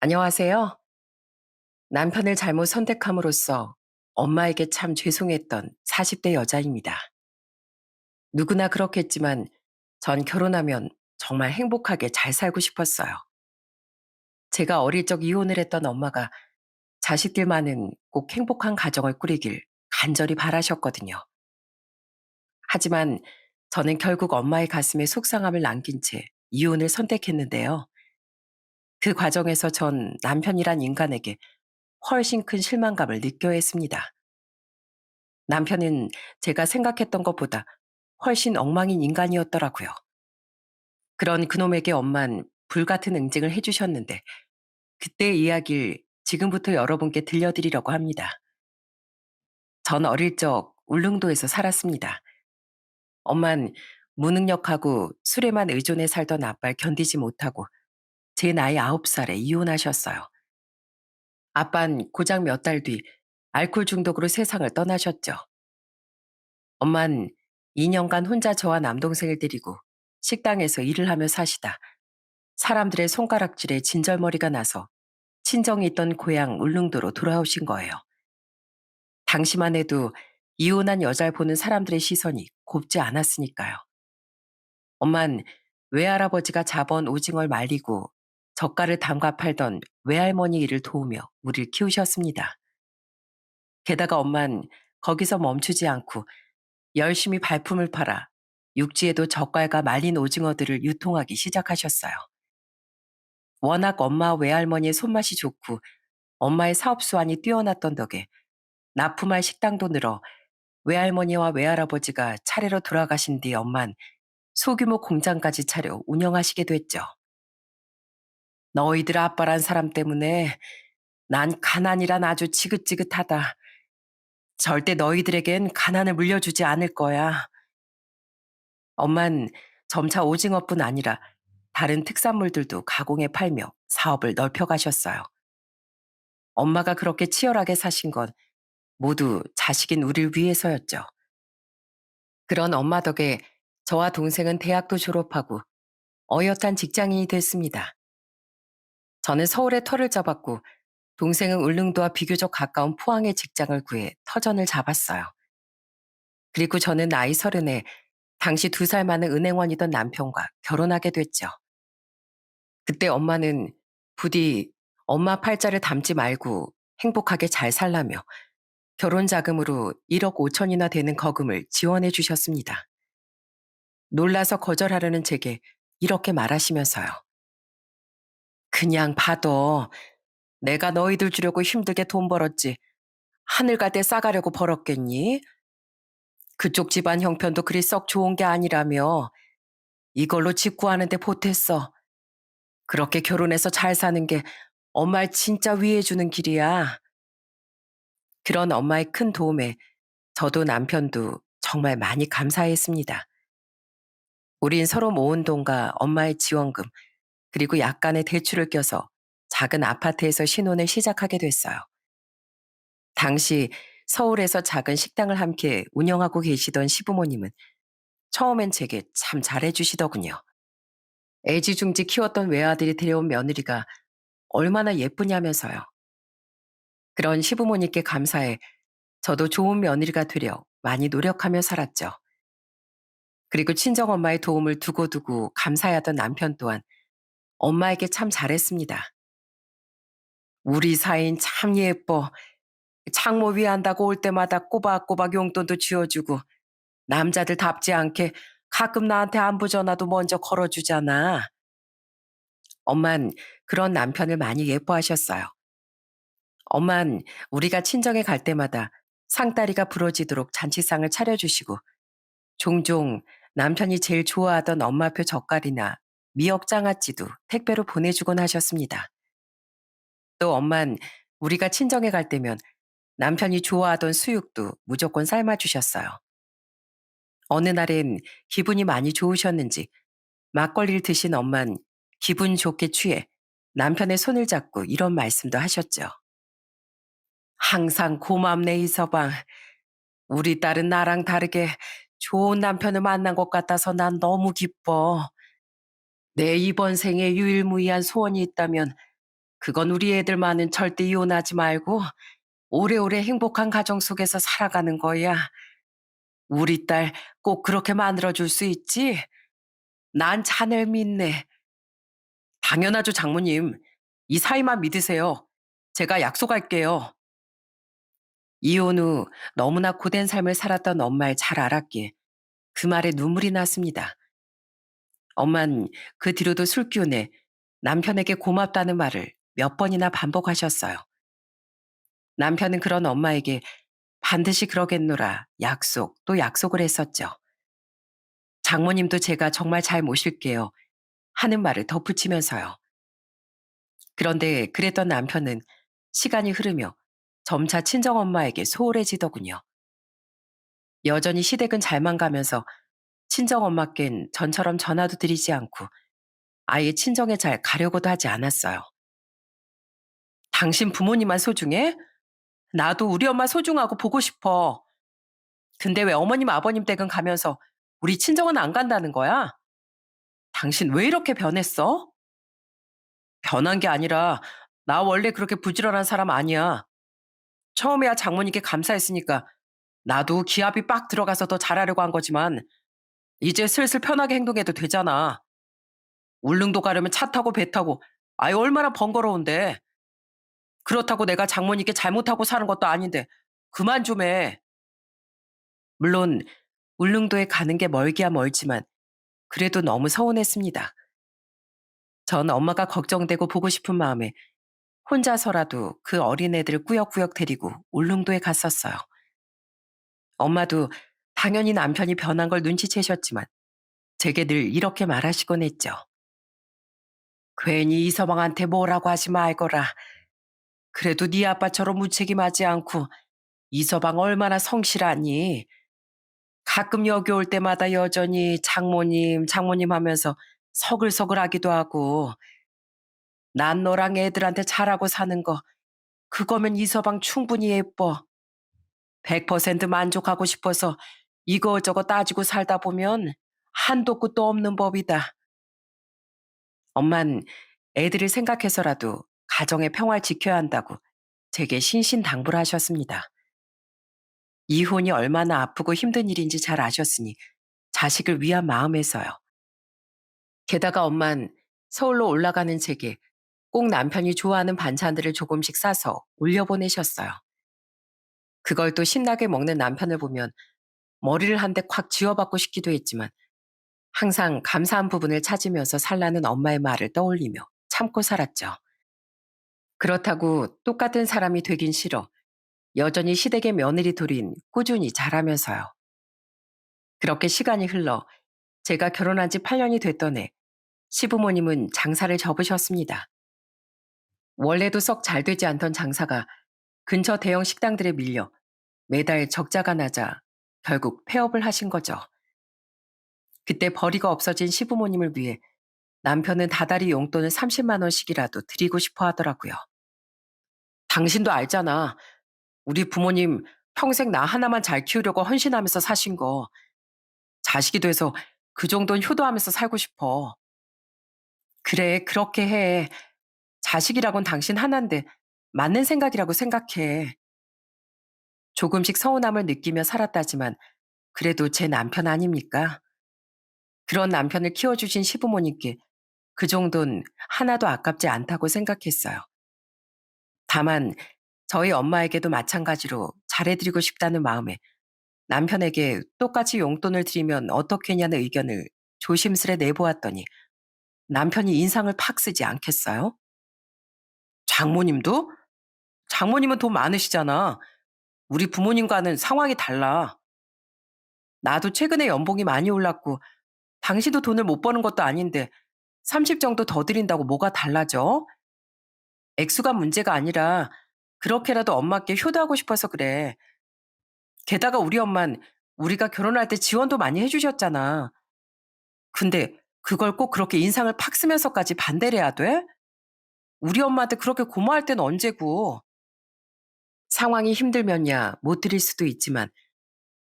안녕하세요. 남편을 잘못 선택함으로써 엄마에게 참 죄송했던 40대 여자입니다. 누구나 그렇겠지만 전 결혼하면 정말 행복하게 잘 살고 싶었어요. 제가 어릴 적 이혼을 했던 엄마가 자식들만은 꼭 행복한 가정을 꾸리길 간절히 바라셨거든요. 하지만 저는 결국 엄마의 가슴에 속상함을 남긴 채 이혼을 선택했는데요. 그 과정에서 전 남편이란 인간에게 훨씬 큰 실망감을 느껴야 했습니다. 남편은 제가 생각했던 것보다 훨씬 엉망인 인간이었더라고요. 그런 그놈에게 엄만 불같은 응징을 해주셨는데 그때 이야기를 지금부터 여러분께 들려드리려고 합니다. 전 어릴 적 울릉도에서 살았습니다. 엄만 무능력하고 술에만 의존해 살던 아빠를 견디지 못하고 제 나이 9살에 이혼하셨어요. 아빤 고작 몇 달 뒤 알코올 중독으로 세상을 떠나셨죠. 엄만 2년간 혼자 저와 남동생을 데리고 식당에서 일을 하며 사시다 사람들의 손가락질에 진절머리가 나서 친정이 있던 고향 울릉도로 돌아오신 거예요. 당시만 해도 이혼한 여자를 보는 사람들의 시선이 곱지 않았으니까요. 엄만 외할아버지가 잡아온 오징어를 말리고 젓갈을 담가 팔던 외할머니 일을 도우며 우리를 키우셨습니다. 게다가 엄만 거기서 멈추지 않고 열심히 발품을 팔아 육지에도 젓갈과 말린 오징어들을 유통하기 시작하셨어요. 워낙 엄마 외할머니의 손맛이 좋고 엄마의 사업 수완이 뛰어났던 덕에 납품할 식당도 늘어 외할머니와 외할아버지가 차례로 돌아가신 뒤 엄만 소규모 공장까지 차려 운영하시게 됐죠. 너희들 아빠란 사람 때문에 난 가난이란 아주 지긋지긋하다. 절대 너희들에겐 가난을 물려주지 않을 거야. 엄만 점차 오징어뿐 아니라 다른 특산물들도 가공해 팔며 사업을 넓혀가셨어요. 엄마가 그렇게 치열하게 사신 건 모두 자식인 우리를 위해서였죠. 그런 엄마 덕에 저와 동생은 대학도 졸업하고 어엿한 직장인이 됐습니다. 저는 서울에 터를 잡았고 동생은 울릉도와 비교적 가까운 포항에 직장을 구해 터전을 잡았어요. 그리고 저는 나이 30에 당시 2살 많은 은행원이던 남편과 결혼하게 됐죠. 그때 엄마는 부디 엄마 팔자를 담지 말고 행복하게 잘 살라며 결혼 자금으로 1억 5천이나 되는 거금을 지원해 주셨습니다. 놀라서 거절하려는 제게 이렇게 말하시면서요. 그냥 봐도 내가 너희들 주려고 힘들게 돈 벌었지. 하늘 갈 때 싸가려고 벌었겠니? 그쪽 집안 형편도 그리 썩 좋은 게 아니라며 이걸로 집 구하는데 보탰어. 그렇게 결혼해서 잘 사는 게 엄마를 진짜 위해주는 길이야. 그런 엄마의 큰 도움에 저도 남편도 정말 많이 감사했습니다. 우린 서로 모은 돈과 엄마의 지원금, 그리고 약간의 대출을 껴서 작은 아파트에서 신혼을 시작하게 됐어요. 당시 서울에서 작은 식당을 함께 운영하고 계시던 시부모님은 처음엔 제게 참 잘해주시더군요. 애지중지 키웠던 외아들이 데려온 며느리가 얼마나 예쁘냐면서요. 그런 시부모님께 감사해 저도 좋은 며느리가 되려 많이 노력하며 살았죠. 그리고 친정엄마의 도움을 두고두고 감사해하던 남편 또한 엄마에게 참 잘했습니다. 우리 사이는 참 예뻐. 창모 위한다고 올 때마다 꼬박꼬박 용돈도 쥐어주고 남자들답지 않게 가끔 나한테 안부 전화도 먼저 걸어주잖아. 엄만 그런 남편을 많이 예뻐하셨어요. 엄만 우리가 친정에 갈 때마다 상다리가 부러지도록 잔치상을 차려주시고 종종 남편이 제일 좋아하던 엄마표 젓갈이나 미역 장아찌도 택배로 보내주곤 하셨습니다. 또 엄만 우리가 친정에 갈 때면 남편이 좋아하던 수육도 무조건 삶아주셨어요. 어느 날엔 기분이 많이 좋으셨는지 막걸리를 드신 엄만 기분 좋게 취해 남편의 손을 잡고 이런 말씀도 하셨죠. 항상 고맙네 이서방. 우리 딸은 나랑 다르게 좋은 남편을 만난 것 같아서 난 너무 기뻐. 내 이번 생에 유일무이한 소원이 있다면 그건 우리 애들만은 절대 이혼하지 말고 오래오래 행복한 가정 속에서 살아가는 거야. 우리 딸 꼭 그렇게 만들어줄 수 있지? 난 자넬 믿네. 당연하죠, 장모님. 이 사이만 믿으세요. 제가 약속할게요. 이혼 후 너무나 고된 삶을 살았던 엄마를 잘 알았기에 그 말에 눈물이 났습니다. 엄만 그 뒤로도 술 기운에 남편에게 고맙다는 말을 몇 번이나 반복하셨어요. 남편은 그런 엄마에게 반드시 그러겠노라 약속 또 약속을 했었죠. 장모님도 제가 정말 잘 모실게요 하는 말을 덧붙이면서요. 그런데 그랬던 남편은 시간이 흐르며 점차 친정엄마에게 소홀해지더군요. 여전히 시댁은 잘만 가면서 친정엄마께는 전처럼 전화도 드리지 않고 아예 친정에 잘 가려고도 하지 않았어요. 당신 부모님만 소중해? 나도 우리 엄마 소중하고 보고 싶어. 근데 왜 어머님 아버님 댁은 가면서 우리 친정은 안 간다는 거야? 당신 왜 이렇게 변했어? 변한 게 아니라 나 원래 그렇게 부지런한 사람 아니야. 처음에야 장모님께 감사했으니까 나도 기합이 빡 들어가서 더 잘하려고 한 거지만 이제 슬슬 편하게 행동해도 되잖아. 울릉도 가려면 차 타고 배 타고 아이 얼마나 번거로운데. 그렇다고 내가 장모님께 잘못하고 사는 것도 아닌데 그만 좀 해. 물론 울릉도에 가는 게 멀기야 멀지만 그래도 너무 서운했습니다. 전 엄마가 걱정되고 보고 싶은 마음에 혼자서라도 그 어린애들을 꾸역꾸역 데리고 울릉도에 갔었어요. 엄마도 당연히 남편이 변한 걸 눈치채셨지만 제게 늘 이렇게 말하시곤 했죠. 괜히 이서방한테 뭐라고 하지 말거라. 그래도 네 아빠처럼 무책임하지 않고 이서방 얼마나 성실하니. 가끔 여기 올 때마다 여전히 장모님, 장모님 하면서 서글서글하기도 하고 난 너랑 애들한테 잘하고 사는 거 그거면 이서방 충분히 예뻐. 100% 만족하고 싶어서 이거저거 따지고 살다 보면 한도 끝도 없는 법이다. 엄만 애들을 생각해서라도 가정의 평화를 지켜야 한다고 제게 신신당부를 하셨습니다. 이혼이 얼마나 아프고 힘든 일인지 잘 아셨으니 자식을 위한 마음에서요. 게다가 엄만 서울로 올라가는 제게 꼭 남편이 좋아하는 반찬들을 조금씩 싸서 올려보내셨어요. 그걸 또 신나게 먹는 남편을 보면 머리를 한 대 콱 쥐어받고 싶기도 했지만 항상 감사한 부분을 찾으면서 살라는 엄마의 말을 떠올리며 참고 살았죠. 그렇다고 똑같은 사람이 되긴 싫어 여전히 시댁의 며느리 둘인 꾸준히 잘하면서요. 그렇게 시간이 흘러 제가 결혼한 지 8년이 됐던 해 시부모님은 장사를 접으셨습니다. 원래도 썩 잘 되지 않던 장사가 근처 대형 식당들에 밀려 매달 적자가 나자 결국 폐업을 하신 거죠. 그때 벌이가 없어진 시부모님을 위해 남편은 다달이 용돈을 30만 원씩이라도 드리고 싶어 하더라고요. 당신도 알잖아. 우리 부모님 평생 나 하나만 잘 키우려고 헌신하면서 사신 거. 자식이 돼서 그 정도는 효도하면서 살고 싶어. 그래, 그렇게 해. 자식이라곤 당신 하나인데 맞는 생각이라고 생각해. 조금씩 서운함을 느끼며 살았다지만 그래도 제 남편 아닙니까? 그런 남편을 키워주신 시부모님께 그 정도는 하나도 아깝지 않다고 생각했어요. 다만 저희 엄마에게도 마찬가지로 잘해드리고 싶다는 마음에 남편에게 똑같이 용돈을 드리면 어떻겠냐는 의견을 조심스레 내보았더니 남편이 인상을 팍 쓰지 않겠어요? 장모님도? 장모님은 돈 많으시잖아. 우리 부모님과는 상황이 달라. 나도 최근에 연봉이 많이 올랐고 당신도 돈을 못 버는 것도 아닌데 30 정도 더 드린다고 뭐가 달라져? 액수가 문제가 아니라 그렇게라도 엄마께 효도하고 싶어서 그래. 게다가 우리 엄만 우리가 결혼할 때 지원도 많이 해주셨잖아. 근데 그걸 꼭 그렇게 인상을 팍 쓰면서까지 반대를 해야 돼? 우리 엄마한테 그렇게 고마워할 때는 언제고. 상황이 힘들면야 못 드릴 수도 있지만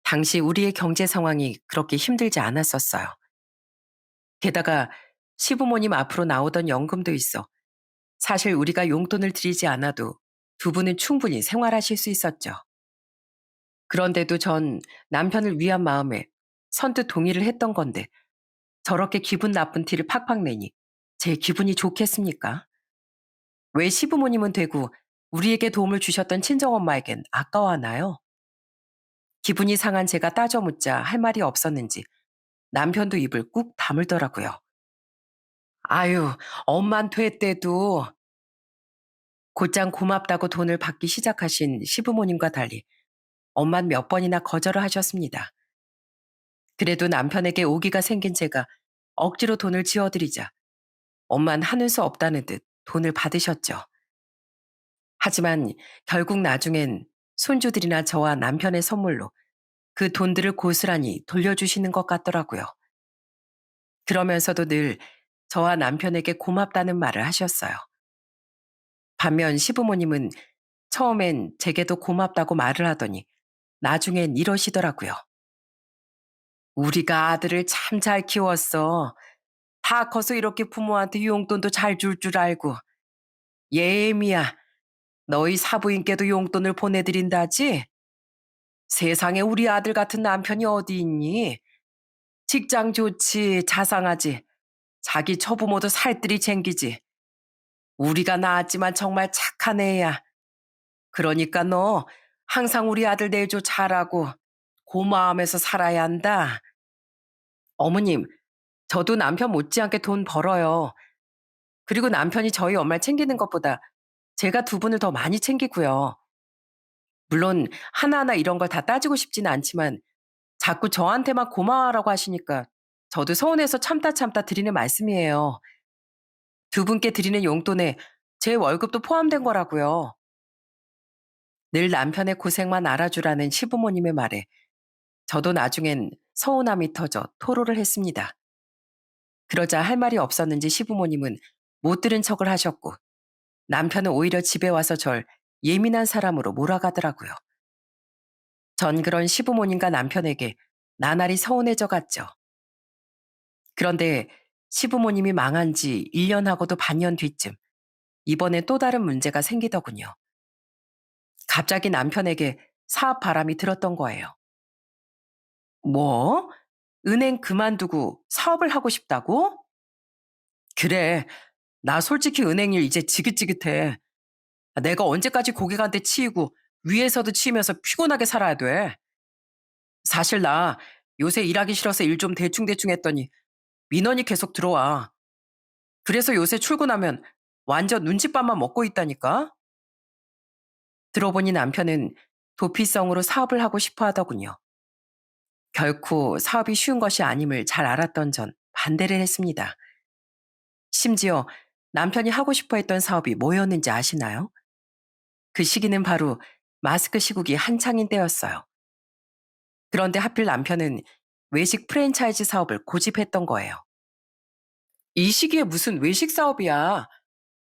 당시 우리의 경제 상황이 그렇게 힘들지 않았었어요. 게다가 시부모님 앞으로 나오던 연금도 있어 사실 우리가 용돈을 드리지 않아도 두 분은 충분히 생활하실 수 있었죠. 그런데도 전 남편을 위한 마음에 선뜻 동의를 했던 건데 저렇게 기분 나쁜 티를 팍팍 내니 제 기분이 좋겠습니까? 왜 시부모님은 되고 우리에게 도움을 주셨던 친정엄마에겐 아까워하나요? 기분이 상한 제가 따져 묻자 할 말이 없었는지 남편도 입을 꾹 다물더라고요. 아유, 엄만 됐대도 곧장 고맙다고 돈을 받기 시작하신 시부모님과 달리 엄만 몇 번이나 거절을 하셨습니다. 그래도 남편에게 오기가 생긴 제가 억지로 돈을 지어드리자 엄만 하는 수 없다는 듯 돈을 받으셨죠. 하지만 결국 나중엔 손주들이나 저와 남편의 선물로 그 돈들을 고스란히 돌려주시는 것 같더라고요. 그러면서도 늘 저와 남편에게 고맙다는 말을 하셨어요. 반면 시부모님은 처음엔 제게도 고맙다고 말을 하더니 나중엔 이러시더라고요. 우리가 아들을 참 잘 키웠어. 다 커서 이렇게 부모한테 용돈도 잘 줄 알고. 예미야, 너희 사부인께도 용돈을 보내드린다지? 세상에 우리 아들 같은 남편이 어디 있니? 직장 좋지, 자상하지. 자기 처부모도 살뜰히 챙기지. 우리가 낳았지만 정말 착한 애야. 그러니까 너 항상 우리 아들 내조 잘하고 고마움에서 살아야 한다. 어머님, 저도 남편 못지않게 돈 벌어요. 그리고 남편이 저희 엄마를 챙기는 것보다 제가 두 분을 더 많이 챙기고요. 물론 하나하나 이런 걸 다 따지고 싶지는 않지만 자꾸 저한테만 고마워라고 하시니까 저도 서운해서 참다 참다 드리는 말씀이에요. 두 분께 드리는 용돈에 제 월급도 포함된 거라고요. 늘 남편의 고생만 알아주라는 시부모님의 말에 저도 나중엔 서운함이 터져 토로를 했습니다. 그러자 할 말이 없었는지 시부모님은 못 들은 척을 하셨고 남편은 오히려 집에 와서 절 예민한 사람으로 몰아가더라고요. 전 그런 시부모님과 남편에게 나날이 서운해져 갔죠. 그런데 시부모님이 망한 지 1년하고도 반년 뒤쯤 이번에 또 다른 문제가 생기더군요. 갑자기 남편에게 사업 바람이 들었던 거예요. 뭐? 은행 그만두고 사업을 하고 싶다고? 그래, 나 솔직히 은행 일 이제 지긋지긋해. 내가 언제까지 고객한테 치이고 위에서도 치이면서 피곤하게 살아야 돼. 사실 나 요새 일하기 싫어서 일 좀 대충대충 했더니 민원이 계속 들어와. 그래서 요새 출근하면 완전 눈칫밥만 먹고 있다니까? 들어보니 남편은 도피성으로 사업을 하고 싶어 하더군요. 결코 사업이 쉬운 것이 아님을 잘 알았던 전 반대를 했습니다. 심지어 남편이 하고 싶어 했던 사업이 뭐였는지 아시나요? 그 시기는 바로 마스크 시국이 한창인 때였어요. 그런데 하필 남편은 외식 프랜차이즈 사업을 고집했던 거예요. 이 시기에 무슨 외식 사업이야?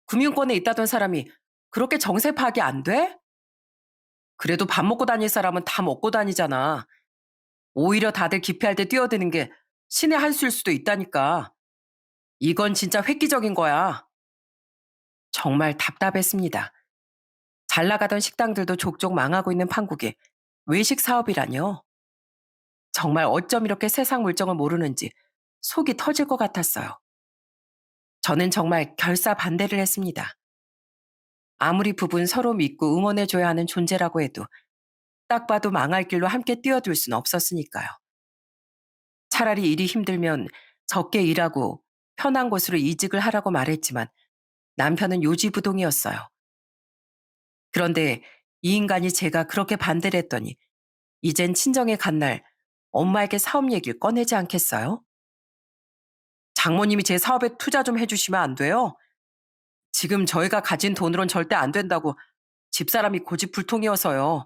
금융권에 있다던 사람이 그렇게 정세 파악이 안 돼? 그래도 밥 먹고 다닐 사람은 다 먹고 다니잖아. 오히려 다들 기피할 때 뛰어드는 게 신의 한 수일 수도 있다니까. 이건 진짜 획기적인 거야. 정말 답답했습니다. 잘 나가던 식당들도 족족 망하고 있는 판국에 외식 사업이라뇨. 정말 어쩜 이렇게 세상 물정을 모르는지 속이 터질 것 같았어요. 저는 정말 결사 반대를 했습니다. 아무리 부부는 서로 믿고 응원해줘야 하는 존재라고 해도 딱 봐도 망할 길로 함께 뛰어들 수는 없었으니까요. 차라리 일이 힘들면 적게 일하고 편한 곳으로 이직을 하라고 말했지만 남편은 요지부동이었어요. 그런데 이 인간이 제가 그렇게 반대를 했더니 이젠 친정에 간 날 엄마에게 사업 얘기를 꺼내지 않겠어요? 장모님이 제 사업에 투자 좀 해주시면 안 돼요? 지금 저희가 가진 돈으론 절대 안 된다고 집사람이 고집불통이어서요.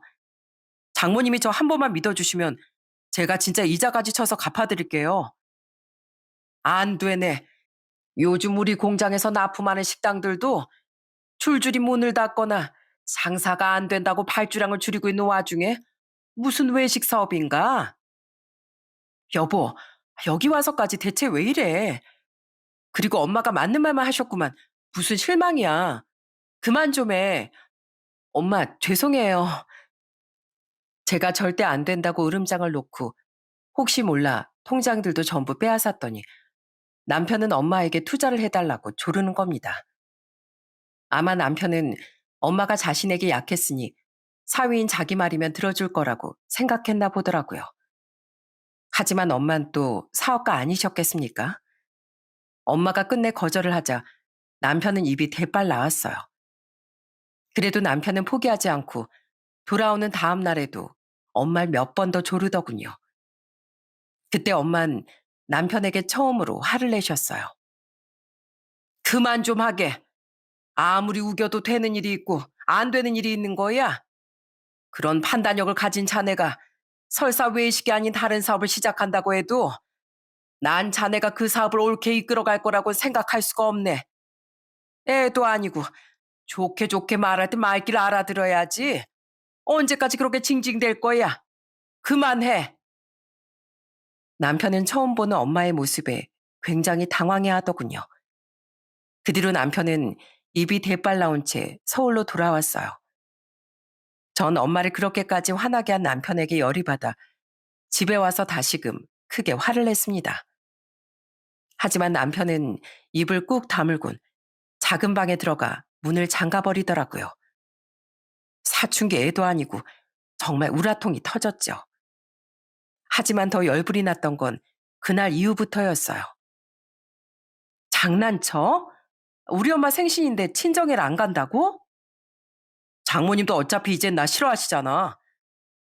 장모님이 저 한 번만 믿어주시면 제가 진짜 이자까지 쳐서 갚아드릴게요. 안 되네. 요즘 우리 공장에서 납품하는 식당들도 줄줄이 문을 닫거나 장사가 안 된다고 발주량을 줄이고 있는 와중에 무슨 외식 사업인가? 여보, 여기 와서까지 대체 왜 이래? 그리고 엄마가 맞는 말만 하셨구만. 무슨 실망이야. 그만 좀 해. 엄마, 죄송해요. 제가 절대 안 된다고 으름장을 놓고 혹시 몰라 통장들도 전부 빼앗았더니 남편은 엄마에게 투자를 해달라고 조르는 겁니다. 아마 남편은 엄마가 자신에게 약했으니 사위인 자기 말이면 들어줄 거라고 생각했나 보더라고요. 하지만 엄만 또 사업가 아니셨겠습니까? 엄마가 끝내 거절을 하자 남편은 입이 대빨 나왔어요. 그래도 남편은 포기하지 않고 돌아오는 다음 날에도 엄마를 몇 번 더 조르더군요. 그때 엄만 남편에게 처음으로 화를 내셨어요. 그만 좀 하게. 아무리 우겨도 되는 일이 있고 안 되는 일이 있는 거야? 그런 판단력을 가진 자네가 설사 외식이 아닌 다른 사업을 시작한다고 해도 난 자네가 그 사업을 옳게 이끌어갈 거라고 생각할 수가 없네. 애도 아니고 좋게 좋게 말할 때 말귀를 알아들어야지. 언제까지 그렇게 징징댈 거야? 그만해. 남편은 처음 보는 엄마의 모습에 굉장히 당황해 하더군요. 그 뒤로 남편은 입이 대빨 나온 채 서울로 돌아왔어요. 전 엄마를 그렇게까지 화나게 한 남편에게 열이 받아 집에 와서 다시금 크게 화를 냈습니다. 하지만 남편은 입을 꾹 다물곤 작은 방에 들어가 문을 잠가버리더라고요. 사춘기 애도 아니고 정말 우라통이 터졌죠. 하지만 더 열불이 났던 건 그날 이후부터였어요. 장난쳐? 우리 엄마 생신인데 친정에를 안 간다고? 장모님도 어차피 이젠 나 싫어하시잖아.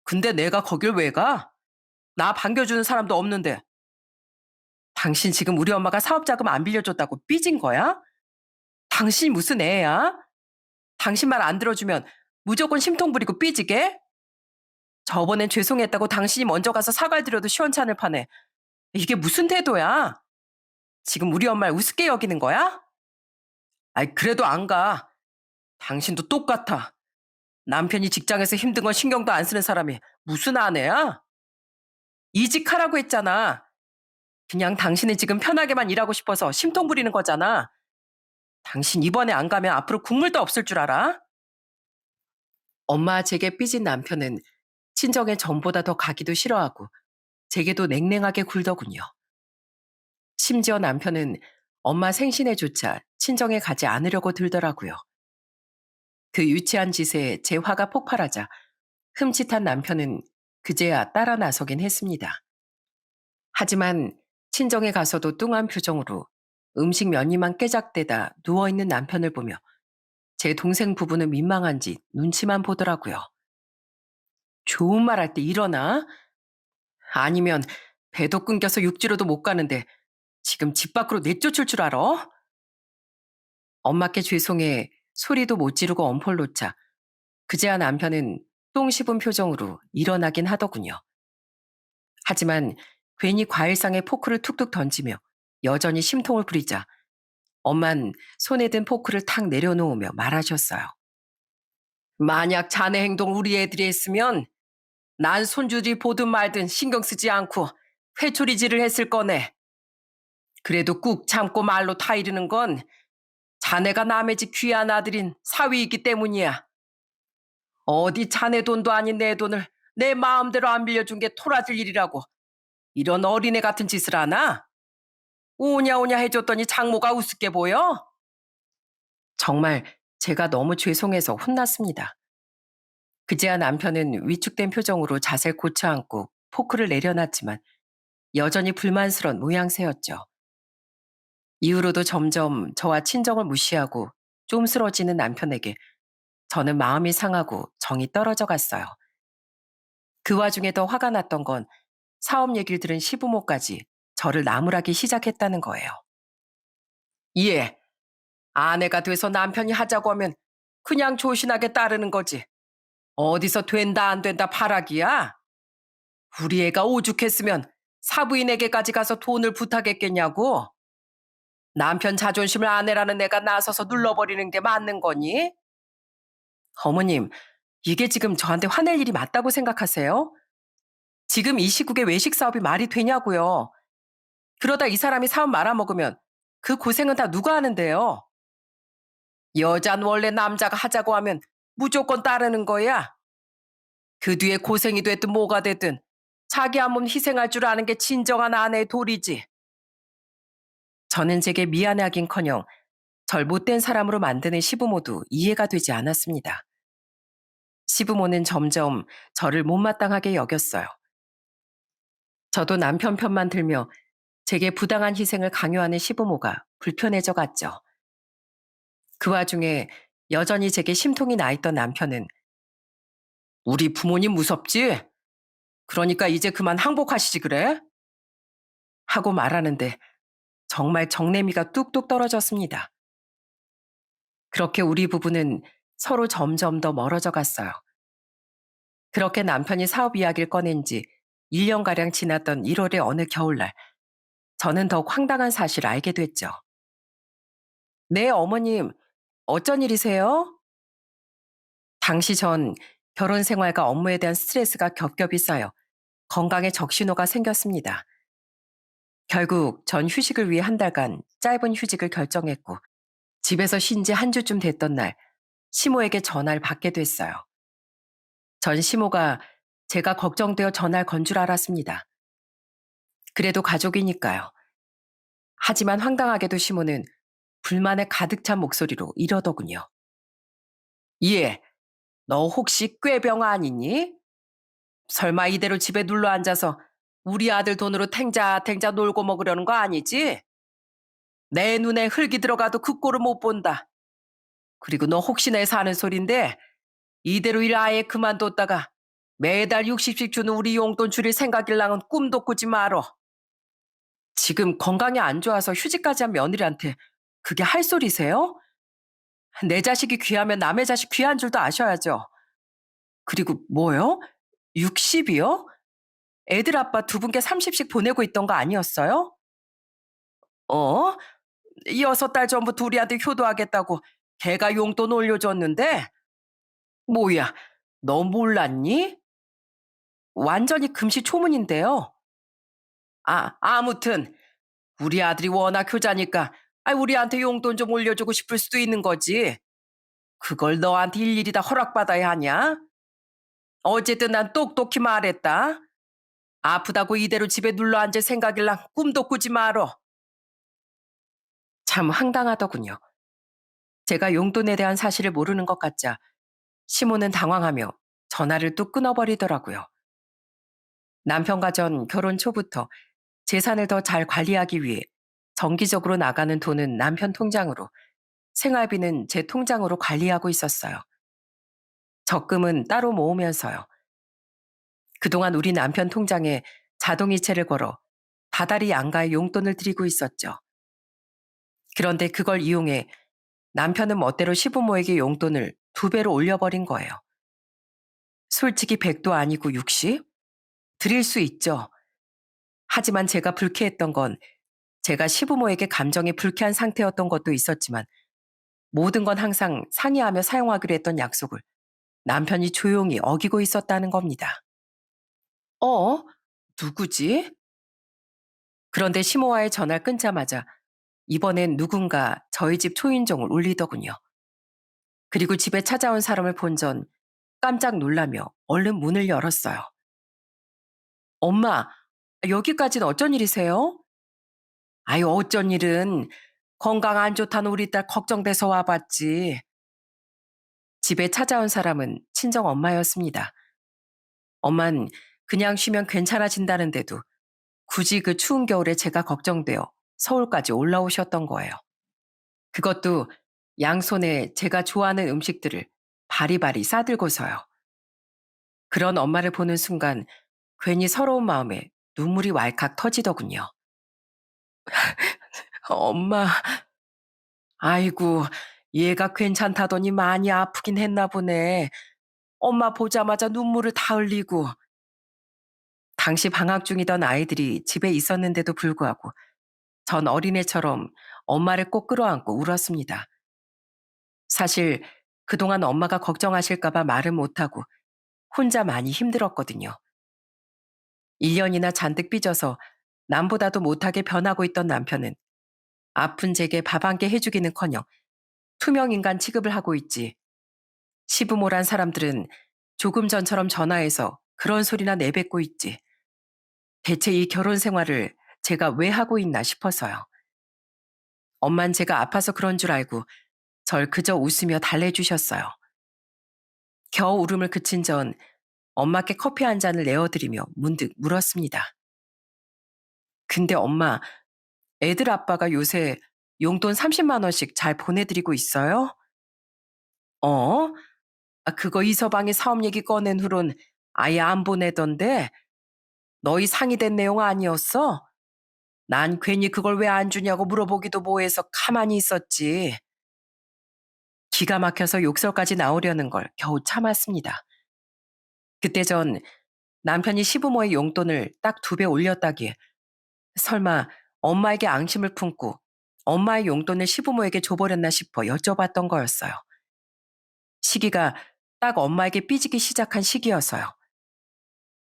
근데 내가 거길 왜 가? 나 반겨주는 사람도 없는데. 당신 지금 우리 엄마가 사업자금 안 빌려줬다고 삐진 거야? 당신이 무슨 애야? 당신 말 안 들어주면 무조건 심통 부리고 삐지게? 저번엔 죄송했다고 당신이 먼저 가서 사과를 드려도 시원찮을 판에 이게 무슨 태도야? 지금 우리 엄마를 우습게 여기는 거야? 아이, 그래도 안 가. 당신도 똑같아. 남편이 직장에서 힘든 건 신경도 안 쓰는 사람이 무슨 아내야? 이직하라고 했잖아. 그냥 당신은 지금 편하게만 일하고 싶어서 심통 부리는 거잖아. 당신 이번에 안 가면 앞으로 국물도 없을 줄 알아? 엄마 제게 삐진 남편은 친정에 전보다 더 가기도 싫어하고 제게도 냉랭하게 굴더군요. 심지어 남편은 엄마 생신에조차 친정에 가지 않으려고 들더라고요. 그 유치한 짓에 제 화가 폭발하자 흠칫한 남편은 그제야 따라 나서긴 했습니다. 하지만 친정에 가서도 뚱한 표정으로 음식 몇 입만 깨작대다 누워있는 남편을 보며 제 동생 부부는 민망한지 눈치만 보더라고요. 좋은 말 할 때 일어나? 아니면 배도 끊겨서 육지로도 못 가는데 지금 집 밖으로 내쫓을 줄 알아? 엄마께 죄송해 소리도 못 지르고 엄포를 놓자 그제야 남편은 똥 씹은 표정으로 일어나긴 하더군요. 하지만 괜히 과일상에 포크를 툭툭 던지며 여전히 심통을 부리자 엄만 손에 든 포크를 탁 내려놓으며 말하셨어요. 만약 자네 행동 우리 애들이 했으면 난 손주들이 보든 말든 신경 쓰지 않고 회초리질을 했을 거네. 그래도 꾹 참고 말로 타이르는 건 자네가 남의 집 귀한 아들인 사위이기 때문이야. 어디 자네 돈도 아닌 내 돈을 내 마음대로 안 빌려준 게 토라질 일이라고 이런 어린애 같은 짓을 하나? 오냐오냐 해줬더니 장모가 우습게 보여? 정말 제가 너무 죄송해서 혼났습니다. 그제야 남편은 위축된 표정으로 자세를 고쳐앉고 포크를 내려놨지만 여전히 불만스런 모양새였죠. 이후로도 점점 저와 친정을 무시하고 쫌스러지는 남편에게 저는 마음이 상하고 정이 떨어져 갔어요. 그 와중에 더 화가 났던 건 사업 얘기를 들은 시부모까지 저를 나무라기 시작했다는 거예요. 예, 아내가 돼서 남편이 하자고 하면 그냥 조신하게 따르는 거지. 어디서 된다 안 된다 바라기야? 우리 애가 오죽했으면 사부인에게까지 가서 돈을 부탁했겠냐고? 남편 자존심을 아내라는 애가 나서서 눌러버리는 게 맞는 거니? 어머님, 이게 지금 저한테 화낼 일이 맞다고 생각하세요? 지금 이 시국에 외식 사업이 말이 되냐고요. 그러다 이 사람이 사업 말아먹으면 그 고생은 다 누가 하는데요? 여잔 원래 남자가 하자고 하면 무조건 따르는 거야. 그 뒤에 고생이 됐든 뭐가 됐든 자기 한 몸 희생할 줄 아는 게 진정한 아내의 도리지. 저는 제게 미안해하긴커녕 절 못된 사람으로 만드는 시부모도 이해가 되지 않았습니다. 시부모는 점점 저를 못마땅하게 여겼어요. 저도 남편 편만 들며 제게 부당한 희생을 강요하는 시부모가 불편해져 갔죠. 그 와중에 여전히 제게 심통이 나 있던 남편은 우리 부모님 무섭지? 그러니까 이제 그만 항복하시지 그래? 하고 말하는데 정말 정내미가 뚝뚝 떨어졌습니다. 그렇게 우리 부부는 서로 점점 더 멀어져 갔어요. 그렇게 남편이 사업 이야기를 꺼낸 지 1년가량 지났던 1월의 어느 겨울날, 저는 더욱 황당한 사실을 알게 됐죠. 네, 어머님, 어쩐 일이세요? 당시 전 결혼 생활과 업무에 대한 스트레스가 겹겹이 쌓여 건강에 적신호가 생겼습니다. 결국 전 휴식을 위해 한 달간 짧은 휴직을 결정했고 집에서 쉰 지 한 주쯤 됐던 날 시모에게 전화를 받게 됐어요. 전 시모가 제가 걱정되어 전화를 건 줄 알았습니다. 그래도 가족이니까요. 하지만 황당하게도 시모는 불만에 가득 찬 목소리로 이러더군요. 예, 너 혹시 꾀병 아니니? 설마 이대로 집에 눌러 앉아서 우리 아들 돈으로 탱자탱자 놀고 먹으려는 거 아니지? 내 눈에 흙이 들어가도 그 꼴을 못 본다. 그리고 너 혹시 내서 하는 소린데 이대로 일 아예 그만뒀다가 매달 60씩 주는 우리 용돈 줄일 생각일랑은 꿈도 꾸지 말어. 지금 건강이 안 좋아서 휴직까지 한 며느리한테 그게 할 소리세요? 내 자식이 귀하면 남의 자식 귀한 줄도 아셔야죠. 그리고 뭐요? 60이요? 애들 아빠 두 분께 30씩 보내고 있던 거 아니었어요? 어? 6달 전부터 우리한테 효도하겠다고 걔가 용돈 올려줬는데? 뭐야, 너 몰랐니? 완전히 금시초문인데요. 아무튼 우리 아들이 워낙 효자니까 우리한테 용돈 좀 올려주고 싶을 수도 있는 거지. 그걸 너한테 일일이 다 허락받아야 하냐? 어쨌든 난 똑똑히 말했다. 아프다고 이대로 집에 눌러 앉을 생각일랑 꿈도 꾸지 말어. 참 황당하더군요. 제가 용돈에 대한 사실을 모르는 것 같자 시모는 당황하며 전화를 뚝 끊어버리더라고요. 남편과 전 결혼 초부터 재산을 더 잘 관리하기 위해 정기적으로 나가는 돈은 남편 통장으로, 생활비는 제 통장으로 관리하고 있었어요. 적금은 따로 모으면서요. 그동안 우리 남편 통장에 자동이체를 걸어 다달이 양가의 용돈을 드리고 있었죠. 그런데 그걸 이용해 남편은 멋대로 시부모에게 용돈을 2배로 올려버린 거예요. 솔직히 100도 아니고 60? 드릴 수 있죠. 하지만 제가 불쾌했던 건 제가 시부모에게 감정이 불쾌한 상태였던 것도 있었지만 모든 건 항상 상의하며 사용하기로 했던 약속을 남편이 조용히 어기고 있었다는 겁니다. 어? 누구지? 그런데 시모와의 전화를 끊자마자 이번엔 누군가 저희 집 초인종을 울리더군요. 그리고 집에 찾아온 사람을 본 전 깜짝 놀라며 얼른 문을 열었어요. 엄마, 여기까지는 어쩐 일이세요? 아유, 어쩐 일은 건강 안 좋다는 우리 딸 걱정돼서 와봤지. 집에 찾아온 사람은 친정 엄마였습니다. 엄만 그냥 쉬면 괜찮아진다는데도 굳이 그 추운 겨울에 제가 걱정되어 서울까지 올라오셨던 거예요. 그것도 양손에 제가 좋아하는 음식들을 바리바리 싸들고서요. 그런 엄마를 보는 순간 괜히 서러운 마음에 눈물이 왈칵 터지더군요. 엄마, 아이고, 얘가 괜찮다더니 많이 아프긴 했나 보네. 엄마 보자마자 눈물을 다 흘리고. 당시 방학 중이던 아이들이 집에 있었는데도 불구하고 전 어린애처럼 엄마를 꼭 끌어안고 울었습니다. 사실 그동안 엄마가 걱정하실까봐 말을 못하고 혼자 많이 힘들었거든요. 1년이나 잔뜩 삐져서 남보다도 못하게 변하고 있던 남편은 아픈 제게 밥 한 끼 해주기는커녕 투명 인간 취급을 하고 있지. 시부모란 사람들은 조금 전처럼 전화해서 그런 소리나 내뱉고 있지. 대체 이 결혼 생활을 제가 왜 하고 있나 싶어서요. 엄만 제가 아파서 그런 줄 알고 절 그저 웃으며 달래주셨어요. 겨우 울음을 그친 전 엄마께 커피 한 잔을 내어드리며 문득 물었습니다. 근데 엄마, 애들 아빠가 요새 용돈 30만 원씩 잘 보내드리고 있어요? 어? 그거 이서방이 사업 얘기 꺼낸 후론 아예 안 보내던데 너희 상의된 내용 아니었어? 난 괜히 그걸 왜 안 주냐고 물어보기도 뭐해서 가만히 있었지. 기가 막혀서 욕설까지 나오려는 걸 겨우 참았습니다. 그때 전 남편이 시부모의 용돈을 딱 2배 올렸다기에 설마 엄마에게 앙심을 품고 엄마의 용돈을 시부모에게 줘버렸나 싶어 여쭤봤던 거였어요. 시기가 딱 엄마에게 삐지기 시작한 시기여서요.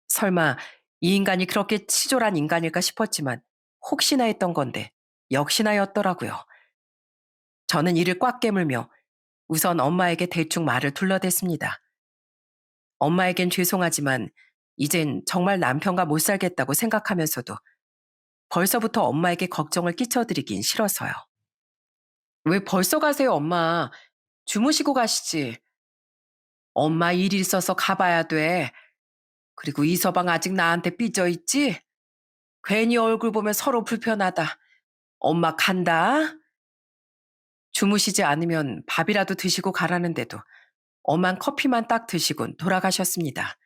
설마 이 인간이 그렇게 치졸한 인간일까 싶었지만 혹시나 했던 건데 역시나였더라고요. 저는 이를 꽉 깨물며 우선 엄마에게 대충 말을 둘러댔습니다. 엄마에겐 죄송하지만 이젠 정말 남편과 못 살겠다고 생각하면서도 벌써부터 엄마에게 걱정을 끼쳐드리긴 싫어서요. 왜 벌써 가세요, 엄마? 주무시고 가시지. 엄마 일 있어서 가봐야 돼. 그리고 이서방 아직 나한테 삐져 있지? 괜히 얼굴 보면 서로 불편하다. 엄마 간다. 주무시지 않으면 밥이라도 드시고 가라는데도 엄만 커피만 딱 드시곤 돌아가셨습니다.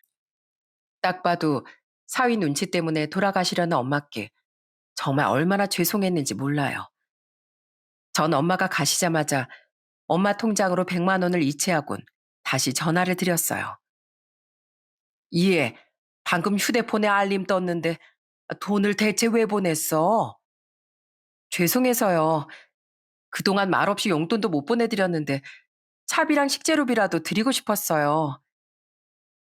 딱 봐도 사위 눈치 때문에 돌아가시려는 엄마께 정말 얼마나 죄송했는지 몰라요. 전 엄마가 가시자마자 엄마 통장으로 100만 원을 이체하곤 다시 전화를 드렸어요. 이에 방금 휴대폰에 알림 떴는데 돈을 대체 왜 보냈어? 죄송해서요. 그동안 말없이 용돈도 못 보내드렸는데 차비랑 식재료비라도 드리고 싶었어요.